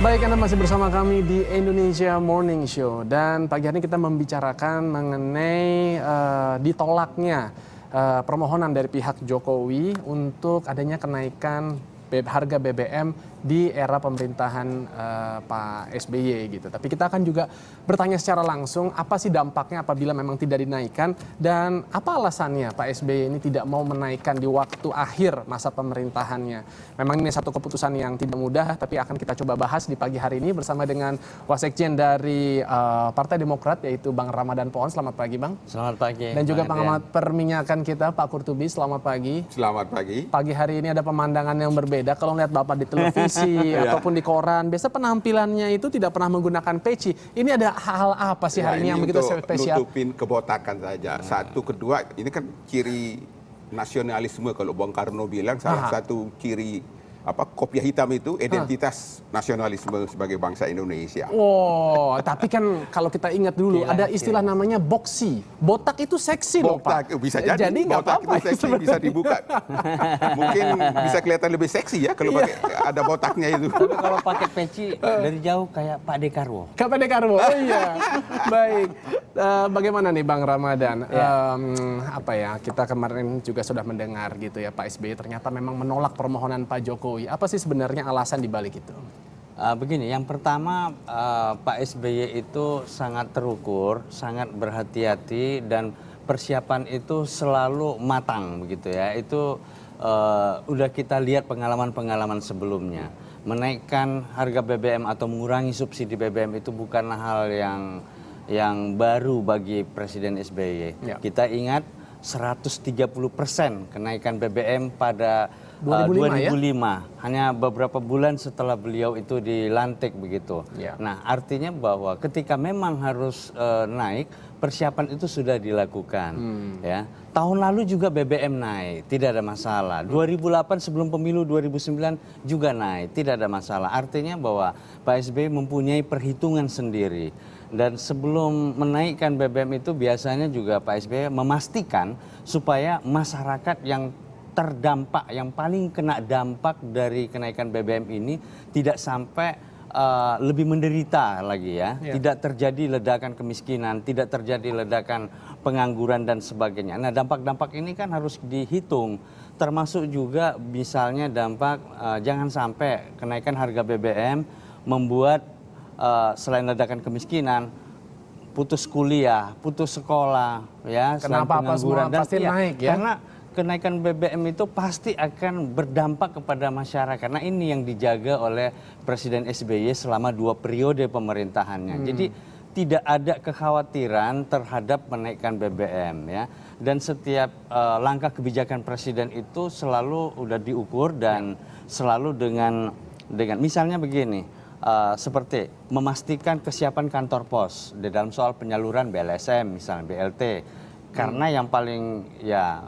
Baik, Anda masih bersama kami di Indonesia Morning Show. Dan pagi hari ini kita membicarakan mengenai ditolaknya permohonan dari pihak Jokowi untuk adanya kenaikan harga BBM di era pemerintahan Pak SBY gitu. Tapi kita akan juga bertanya secara langsung apa sih dampaknya apabila memang tidak dinaikkan dan apa alasannya Pak SBY ini tidak mau menaikkan di waktu akhir masa pemerintahannya. Memang ini satu keputusan yang tidak mudah, tapi akan kita coba bahas di pagi hari ini bersama dengan Wasekjen dari Partai Demokrat yaitu Bang Ramadan Pohon. Selamat pagi, Bang. Selamat pagi. Dan juga pengamat perminyakan kita Pak Kurtubi. Selamat pagi. Selamat pagi. Pagi hari ini ada pemandangan yang berbeda. Kalau lihat Bapak di televisi ataupun di koran, biasa penampilannya itu tidak pernah menggunakan peci. Ini ada hal apa sih hari ini yang begitu spesial? Nutupin kebotakan saja. Satu, kedua, ini kan ciri nasionalisme kalau Bung Karno bilang salah satu ciri kopiah hitam itu identitas nasionalisme sebagai bangsa Indonesia. Oh, tapi kan kalau kita ingat dulu ada istilah namanya boksi. Botak itu seksi loh, Pak. Bisa jadi. Jadi nggak botak apa-apa itu seksi, bisa dibuka. Mungkin bisa kelihatan lebih seksi ya kalau pakai ada botaknya itu. Tapi kalau pakai peci dari jauh kayak Pak Dekarwo. Kayak Pak Dekarwo. Oh iya. Baik. Bagaimana nih Bang Ramadan? Kita kemarin juga sudah mendengar gitu ya Pak SBY ternyata memang menolak permohonan Pak Jokowi. Apa sih sebenarnya alasan dibalik itu? Begini, yang pertama Pak SBY itu sangat terukur, sangat berhati-hati dan persiapan itu selalu matang begitu ya. Itu udah kita lihat pengalaman-pengalaman sebelumnya. Menaikkan harga BBM atau mengurangi subsidi BBM itu bukanlah hal yang baru bagi Presiden SBY. Ya. Kita ingat 130% kenaikan BBM pada 2005 ya? Hanya beberapa bulan setelah beliau itu dilantik begitu. Ya. Nah, artinya bahwa ketika memang harus naik, persiapan itu sudah dilakukan. Ya. Tahun lalu juga BBM naik, tidak ada masalah. 2008 sebelum pemilu 2009 juga naik, tidak ada masalah. Artinya bahwa Pak SBY mempunyai perhitungan sendiri. Dan sebelum menaikkan BBM itu biasanya juga Pak SBY memastikan supaya masyarakat yang terdampak, yang paling kena dampak dari kenaikan BBM ini tidak sampai lebih menderita lagi ya. Tidak terjadi ledakan kemiskinan, tidak terjadi ledakan pengangguran dan sebagainya. Nah, dampak-dampak ini kan harus dihitung. Termasuk juga misalnya dampak jangan sampai kenaikan harga BBM membuat selain ledakan kemiskinan, putus kuliah, putus sekolah, ya, kenapa pengangguran dan pasti naik ya? Karena kenaikan BBM itu pasti akan berdampak kepada masyarakat. Nah, ini yang dijaga oleh Presiden SBY selama 2 periode pemerintahannya. Jadi tidak ada kekhawatiran terhadap menaikkan BBM ya. Dan setiap langkah kebijakan Presiden itu selalu udah diukur dan selalu dengan misalnya begini. Seperti memastikan kesiapan kantor pos di dalam soal penyaluran BLSM misalnya BLT karena yang paling ya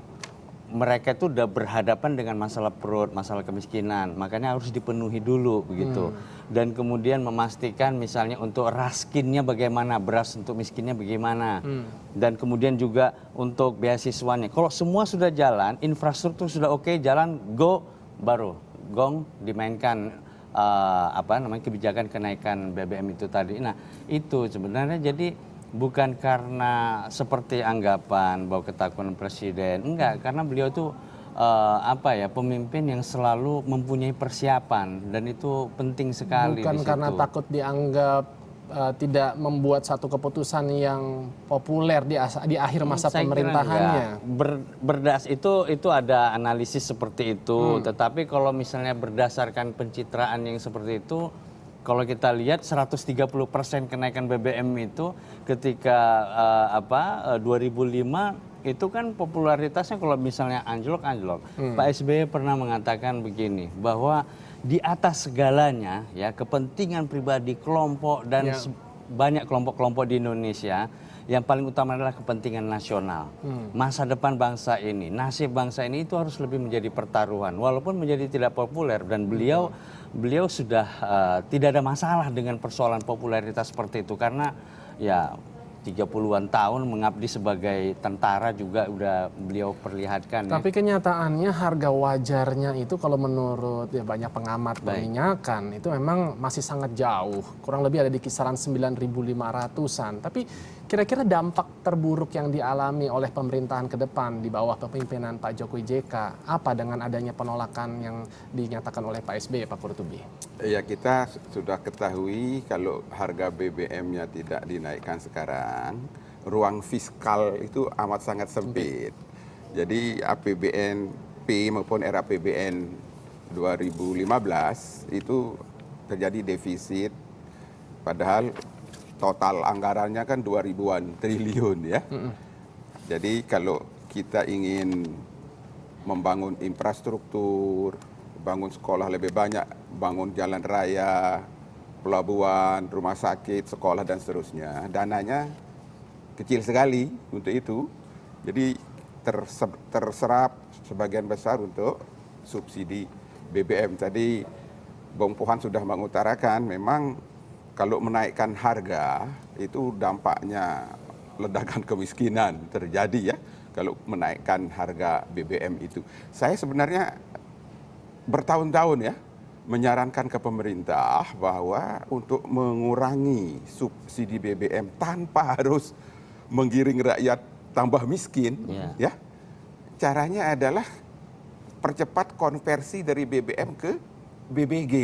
mereka itu udah berhadapan dengan masalah perut, masalah kemiskinan, makanya harus dipenuhi dulu begitu. Dan kemudian memastikan misalnya untuk raskinnya bagaimana, beras untuk miskinnya bagaimana. Dan kemudian juga untuk beasiswanya. Kalau semua sudah jalan, infrastruktur sudah oke, jalan go, baru gong dimainkan kebijakan kenaikan BBM itu tadi. Nah, itu sebenarnya jadi bukan karena seperti anggapan bahwa ketakutan presiden, enggak, karena beliau itu pemimpin yang selalu mempunyai persiapan dan itu penting sekali. Bukan karena takut dianggap tidak membuat satu keputusan yang populer di akhir masa pemerintahannya. Berdas itu ada analisis seperti itu, tetapi kalau misalnya berdasarkan pencitraan yang seperti itu, kalau kita lihat 130% kenaikan BBM itu ketika 2005 itu kan popularitasnya kalau misalnya anjlok. Pak SBY pernah mengatakan begini, bahwa di atas segalanya ya kepentingan pribadi kelompok dan banyak kelompok-kelompok di Indonesia, yang paling utama adalah kepentingan nasional. Masa depan bangsa ini, nasib bangsa ini itu harus lebih menjadi pertaruhan walaupun menjadi tidak populer dan beliau sudah tidak ada masalah dengan persoalan popularitas seperti itu karena ya 30-an tahun mengabdi sebagai tentara juga udah beliau perlihatkan. Tapi kenyataannya harga wajarnya itu kalau menurut ya banyak pengamat perminyakan itu memang masih sangat jauh. Kurang lebih ada di kisaran 9.500-an. Tapi kira-kira dampak terburuk yang dialami oleh pemerintahan ke depan di bawah kepemimpinan Pak Jokowi JK apa dengan adanya penolakan yang dinyatakan oleh Pak SBY, Pak Qurtubi? Ya, kita sudah ketahui kalau harga BBM-nya tidak dinaikkan sekarang, ruang fiskal itu amat sangat sempit. Jadi APBN-P maupun RAPBN 2015 itu terjadi defisit, padahal total anggarannya kan 2000-an triliun ya. Jadi kalau kita ingin membangun infrastruktur, bangun sekolah lebih banyak, bangun jalan raya, pelabuhan, rumah sakit, sekolah dan seterusnya, dananya kecil sekali untuk itu. Jadi terserap sebagian besar untuk subsidi BBM. Tadi Bung Pohan sudah mengutarakan memang kalau menaikkan harga itu dampaknya ledakan kemiskinan terjadi ya kalau menaikkan harga BBM itu. Saya sebenarnya bertahun-tahun ya menyarankan ke pemerintah bahwa untuk mengurangi subsidi BBM tanpa harus menggiring rakyat tambah miskin, ya caranya adalah percepat konversi dari BBM ke BBG.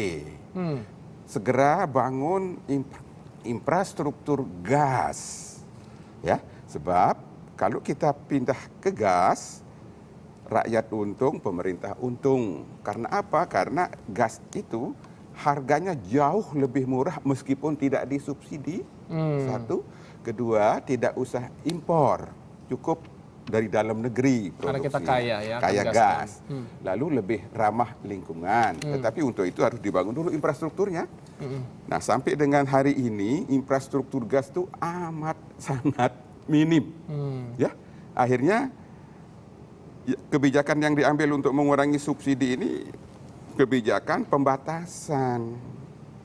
Segera bangun infrastruktur gas, ya, sebab kalau kita pindah ke gas, rakyat untung, pemerintah untung. Karena apa? Karena gas itu harganya jauh lebih murah meskipun tidak disubsidi. Satu, kedua tidak usah impor, cukup dari dalam negeri produksi. Karena kita kaya ya, kaya gas. Lalu lebih ramah lingkungan. Tetapi untuk itu harus dibangun dulu infrastrukturnya. Nah, sampai dengan hari ini infrastruktur gas itu amat sangat minim. Ya, akhirnya kebijakan yang diambil untuk mengurangi subsidi ini kebijakan pembatasan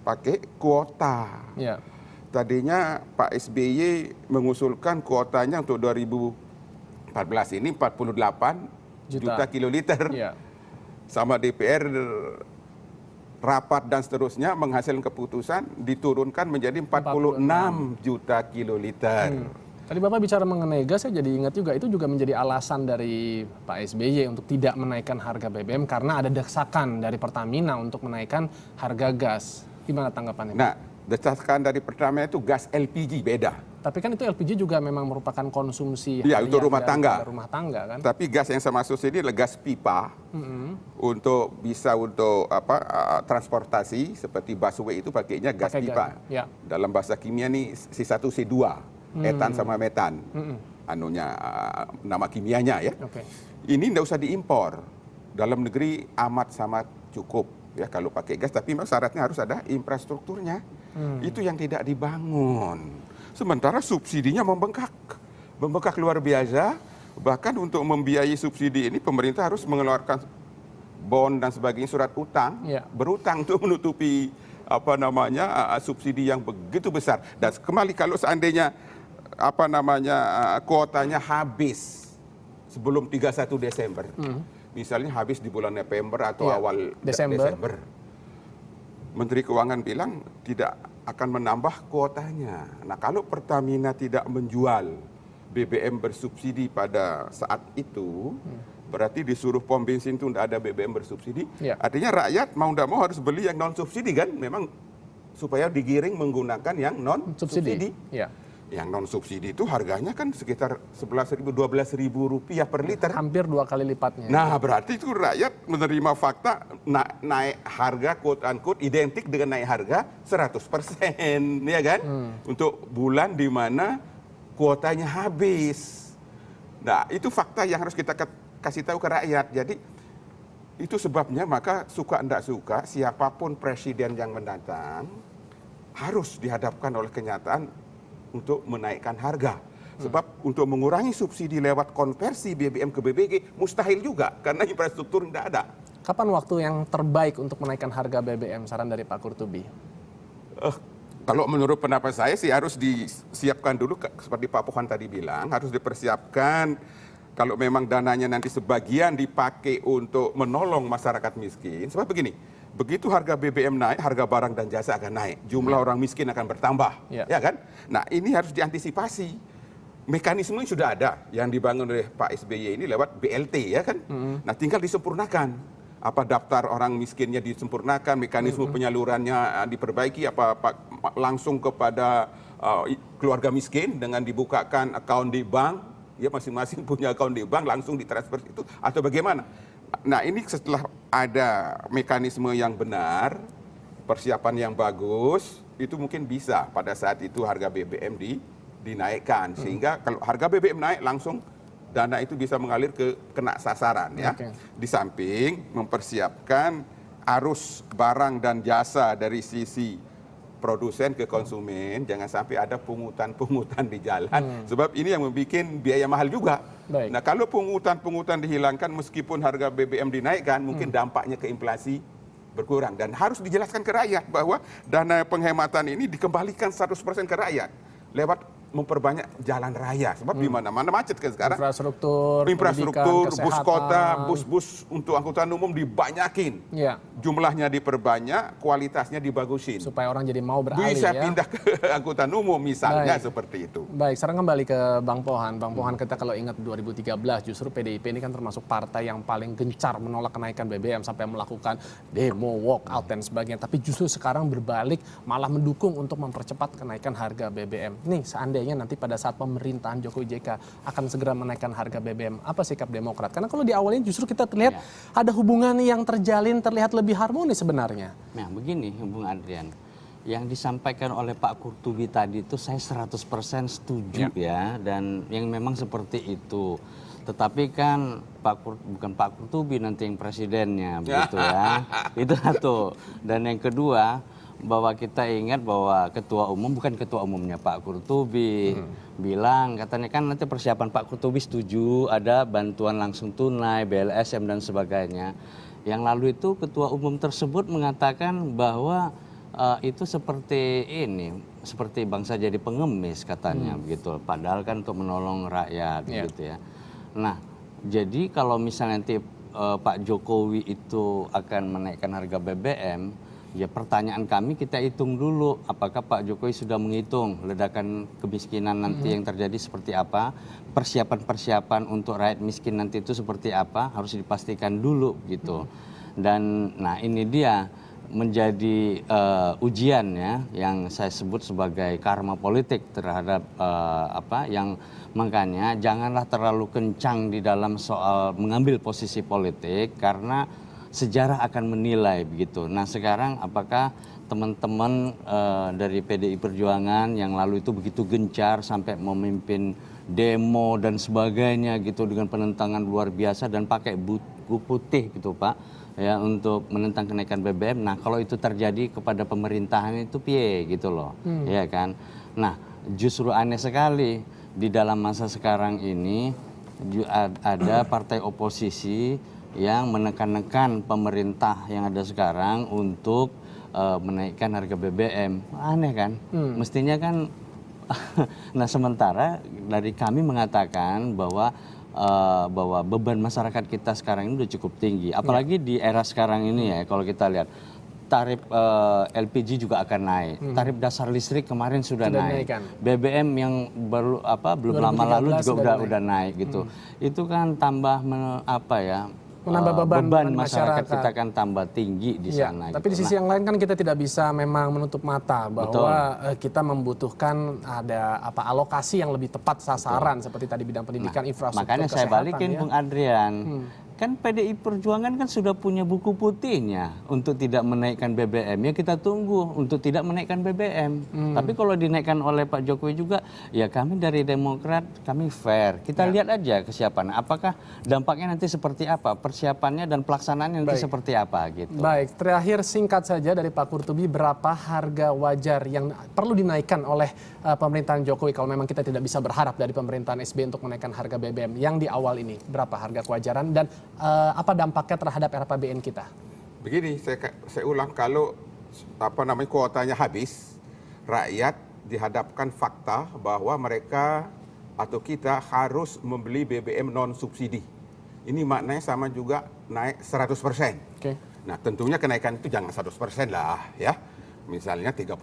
pakai kuota. Ya. Tadinya Pak SBY mengusulkan kuotanya untuk 2014 ini 48 juta kiloliter. Ya. Sama DPR rapat dan seterusnya menghasilkan keputusan diturunkan menjadi 46 juta kiloliter. Tadi Bapak bicara mengenai gas, saya jadi ingat juga itu juga menjadi alasan dari Pak SBY untuk tidak menaikkan harga BBM karena ada desakan dari Pertamina untuk menaikkan harga gas. Gimana tanggapannya? Nah, desakan dari Pertamina itu gas LPG beda. Tapi kan itu LPG juga memang merupakan konsumsi ya, untuk rumah tangga. Rumah tangga kan. Tapi gas yang saya maksud ini adalah gas pipa untuk bisa untuk transportasi seperti busway itu pakainya gas pipa. Ya. Dalam bahasa kimia nih C1 C2. Etan sama metan, nama kimianya ya. Ini tidak usah diimpor, dalam negeri amat sangat cukup ya kalau pakai gas. Tapi memang syaratnya harus ada infrastrukturnya. Itu yang tidak dibangun. Sementara subsidinya membengkak luar biasa. Bahkan untuk membiayai subsidi ini pemerintah harus mengeluarkan bond dan sebagainya, surat utang, berutang untuk menutupi subsidi yang begitu besar. Dan kembali kalau seandainya kuotanya habis sebelum 31 Desember. Misalnya habis di bulan November atau awal Desember. Menteri Keuangan bilang tidak akan menambah kuotanya. Nah, kalau Pertamina tidak menjual BBM bersubsidi pada saat itu, berarti disuruh pom bensin itu tidak ada BBM bersubsidi. Artinya rakyat mau tidak mau harus beli yang non subsidi kan? Memang supaya digiring menggunakan yang non subsidi. Yang non subsidi itu harganya kan sekitar 11.000, 12.000 rupiah per liter. Hampir 2 kali lipatnya. Nah, berarti itu rakyat menerima fakta naik harga quote unquote identik dengan naik harga 100%, ya kan? Untuk bulan di mana kuotanya habis. Nah, itu fakta yang harus kita kasih tahu ke rakyat. Jadi itu sebabnya maka suka tidak suka siapapun presiden yang mendatang harus dihadapkan oleh kenyataan untuk menaikkan harga. Sebab untuk mengurangi subsidi lewat konversi BBM ke BBG mustahil juga karena infrastruktur tidak ada. Kapan waktu yang terbaik untuk menaikkan harga BBM? Saran dari Pak Qurtubi. Kalau menurut pendapat saya sih harus disiapkan dulu, seperti Pak Pohan tadi bilang, harus dipersiapkan kalau memang dananya nanti sebagian dipakai untuk menolong masyarakat miskin. Sebab begini, begitu harga BBM naik, harga barang dan jasa akan naik, jumlah orang miskin akan bertambah, ya kan? Nah ini harus diantisipasi. Mekanisme sudah ada yang dibangun oleh Pak SBY ini lewat BLT, ya kan? Nah tinggal disempurnakan. Apa daftar orang miskinnya disempurnakan, mekanisme penyalurannya diperbaiki, langsung kepada keluarga miskin dengan dibukakan akun di bank, ya masing-masing punya akun di bank, langsung ditransfer itu, atau bagaimana? Nah ini setelah ada mekanisme yang benar, persiapan yang bagus, itu mungkin bisa pada saat itu harga BBM dinaikkan, sehingga kalau harga BBM naik langsung dana itu bisa mengalir kena sasaran, ya. Di samping mempersiapkan arus barang dan jasa dari sisi produsen ke konsumen, jangan sampai ada pungutan-pungutan di jalan, sebab ini yang membuat biaya mahal juga. Nah kalau pungutan-pungutan dihilangkan meskipun harga BBM dinaikkan, mungkin dampaknya ke inflasi berkurang, dan harus dijelaskan ke rakyat bahwa dana penghematan ini dikembalikan 100% ke rakyat lewat memperbanyak jalan raya, sebab di mana-mana macet kan sekarang. Infrastruktur, bus kota, bus-bus untuk angkutan umum dibanyakin, jumlahnya diperbanyak, kualitasnya dibagusin, supaya orang jadi mau beralih, bisa pindah ke angkutan umum misalnya. Seperti itu. Baik, sekarang kembali ke Bang Pohan. Bang Pohan, kita kalau ingat 2013 justru PDIP ini kan termasuk partai yang paling gencar menolak kenaikan BBM sampai melakukan demo, walkout dan sebagainya. Tapi justru sekarang berbalik malah mendukung untuk mempercepat kenaikan harga BBM. Nih seandainya nanti pada saat pemerintahan Jokowi JK akan segera menaikkan harga BBM, apa sikap Demokrat? Karena kalau di awalnya justru kita terlihat ada hubungan yang terjalin, terlihat lebih harmonis sebenarnya. Nah begini Bung Adrian, yang disampaikan oleh Pak Kurtubi tadi itu saya 100% setuju, ya, dan yang memang seperti itu. Tetapi kan bukan Pak Kurtubi nanti yang presidennya, begitu ya. Itu satu. Dan yang kedua, bahwa kita ingat bahwa ketua umum, bukan ketua umumnya Pak Kurtubi, bilang katanya kan nanti persiapan Pak Kurtubi setuju ada bantuan langsung tunai, BLSM dan sebagainya. Yang lalu itu ketua umum tersebut mengatakan bahwa itu seperti ini, seperti bangsa jadi pengemis katanya, begitu. Padahal kan untuk menolong rakyat, gitu ya. Nah, jadi kalau misalnya nanti Pak Jokowi itu akan menaikkan harga BBM, ya pertanyaan kami kita hitung dulu, apakah Pak Jokowi sudah menghitung ledakan kemiskinan nanti yang terjadi seperti apa, persiapan-persiapan untuk rakyat miskin nanti itu seperti apa, harus dipastikan dulu gitu. Dan nah ini dia menjadi ujian, ya, yang saya sebut sebagai karma politik terhadap yang makanya janganlah terlalu kencang di dalam soal mengambil posisi politik, karena sejarah akan menilai begitu. Nah sekarang apakah teman-teman dari PDI Perjuangan yang lalu itu begitu gencar sampai memimpin demo dan sebagainya gitu dengan penentangan luar biasa dan pakai buku putih gitu Pak, ya, untuk menentang kenaikan BBM. Nah kalau itu terjadi kepada pemerintahan itu piye gitu loh, ya kan. Nah justru aneh sekali di dalam masa sekarang ini ada partai oposisi yang menekan-nekan pemerintah yang ada sekarang untuk menaikkan harga BBM. Aneh kan? Mestinya kan, nah sementara dari kami mengatakan bahwa beban masyarakat kita sekarang ini udah cukup tinggi. Apalagi di era sekarang ini, ya, kalau kita lihat tarif LPG juga akan naik, tarif dasar listrik kemarin sudah naik, BBM yang belum lama lalu juga udah naik gitu. Itu kan tambah menambah beban masyarakat kita kan tambah tinggi di sana. Tapi di sisi yang lain kan kita tidak bisa memang menutup mata bahwa kita membutuhkan ada alokasi yang lebih tepat sasaran seperti tadi bidang pendidikan, infrastruktur, makanya kesehatan. Saya balikin Bung Adrian. Kan PDI Perjuangan kan sudah punya buku putihnya untuk tidak menaikkan BBM. Ya kita tunggu untuk tidak menaikkan BBM. Tapi kalau dinaikkan oleh Pak Jokowi juga, ya kami dari Demokrat, kami fair. Kita lihat aja kesiapan. Apakah dampaknya nanti seperti apa, persiapannya dan pelaksanaannya nanti seperti apa gitu. Baik, terakhir singkat saja dari Pak Kurtubi, berapa harga wajar yang perlu dinaikkan oleh pemerintahan Jokowi kalau memang kita tidak bisa berharap dari pemerintahan SBY untuk menaikkan harga BBM yang di awal ini? Berapa harga kewajaran dan apa dampaknya terhadap RAPBN kita? Begini, saya ulang, kalau kuotanya habis, rakyat dihadapkan fakta bahwa mereka atau kita harus membeli BBM non subsidi. Ini maknanya sama juga naik 100%. Oke. Nah, tentunya kenaikan itu jangan 100% lah ya. Misalnya 30%.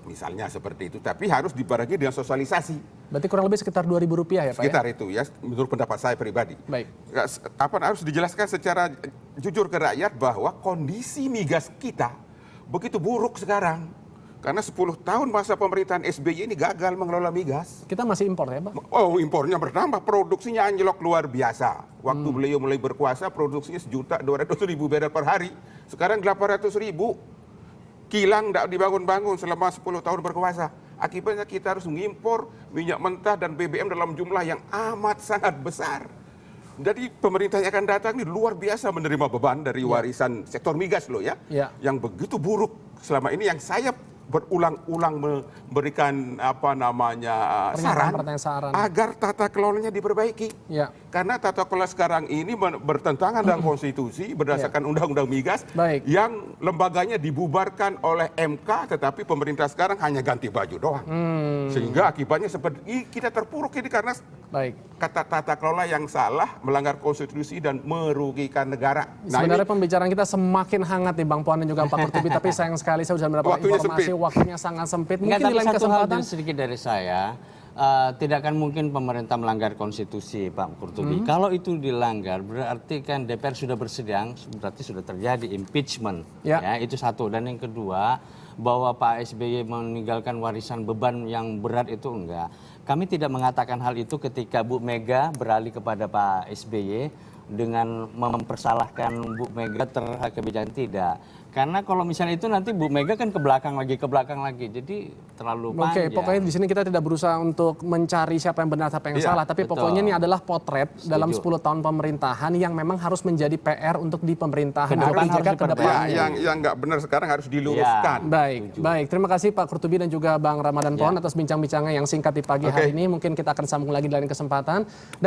Misalnya seperti itu, tapi harus dibarengi dengan sosialisasi. Berarti kurang lebih sekitar Rp2.000 ya Pak Sekitar ya? itu ya, menurut pendapat saya pribadi. Baik. Harus dijelaskan secara jujur ke rakyat bahwa kondisi migas kita begitu buruk sekarang. Karena 10 tahun masa pemerintahan SBY ini gagal mengelola migas. Kita masih impor ya Pak? Oh, impornya bertambah, produksinya anjlok luar biasa. Waktu beliau mulai berkuasa, produksinya 1.200.000 barel per hari. Sekarang 800.000. Kilang tidak dibangun-bangun selama 10 tahun berkuasa. Akibatnya kita harus mengimpor minyak mentah dan BBM dalam jumlah yang amat sangat besar. Jadi pemerintah yang akan datang ini luar biasa menerima beban dari warisan sektor migas loh ya. Ya. Yang begitu buruk selama ini, yang saya berulang-ulang memberikan saran agar tata kelolanya diperbaiki. Ya. Karena tata kelola sekarang ini bertentangan dengan konstitusi berdasarkan undang-undang migas. Baik. Yang lembaganya dibubarkan oleh MK, tetapi pemerintah sekarang hanya ganti baju doang. Sehingga akibatnya seperti kita terpuruk ini karena Baik. kata tata kelola yang salah, melanggar konstitusi dan merugikan negara. Sebenarnya pembicaraan kita semakin hangat nih Bang Puan dan juga Pak Kurtubi, tapi sayang sekali saya sudah mendapat informasi waktunya sangat sempit. Mungkin di lain kesempatan sedikit dari saya, tidak akan mungkin pemerintah melanggar konstitusi, Pak Kurtubi. Kalau itu dilanggar, berarti kan DPR sudah bersidang, berarti sudah terjadi impeachment. Ya, itu satu. Dan yang kedua, bahwa Pak SBY meninggalkan warisan beban yang berat itu enggak. Kami tidak mengatakan hal itu ketika Bu Mega beralih kepada Pak SBY dengan mempersalahkan Bu Mega terhadap kebijakan, tidak. Karena kalau misalnya itu nanti Bu Mega kan ke belakang lagi. Jadi terlalu panjang. Oke, pokoknya di sini kita tidak berusaha untuk mencari siapa yang benar, siapa yang salah. Tapi pokoknya ini adalah potret dalam 10 tahun pemerintahan yang memang harus menjadi PR untuk di pemerintahan. ke depannya. Yang nggak benar sekarang harus diluruskan. Baik. Terima kasih Pak Kurtubi dan juga Bang Ramadan Pohon atas bincang-bincangnya yang singkat di pagi hari ini. Mungkin kita akan sambung lagi di lain kesempatan. Dan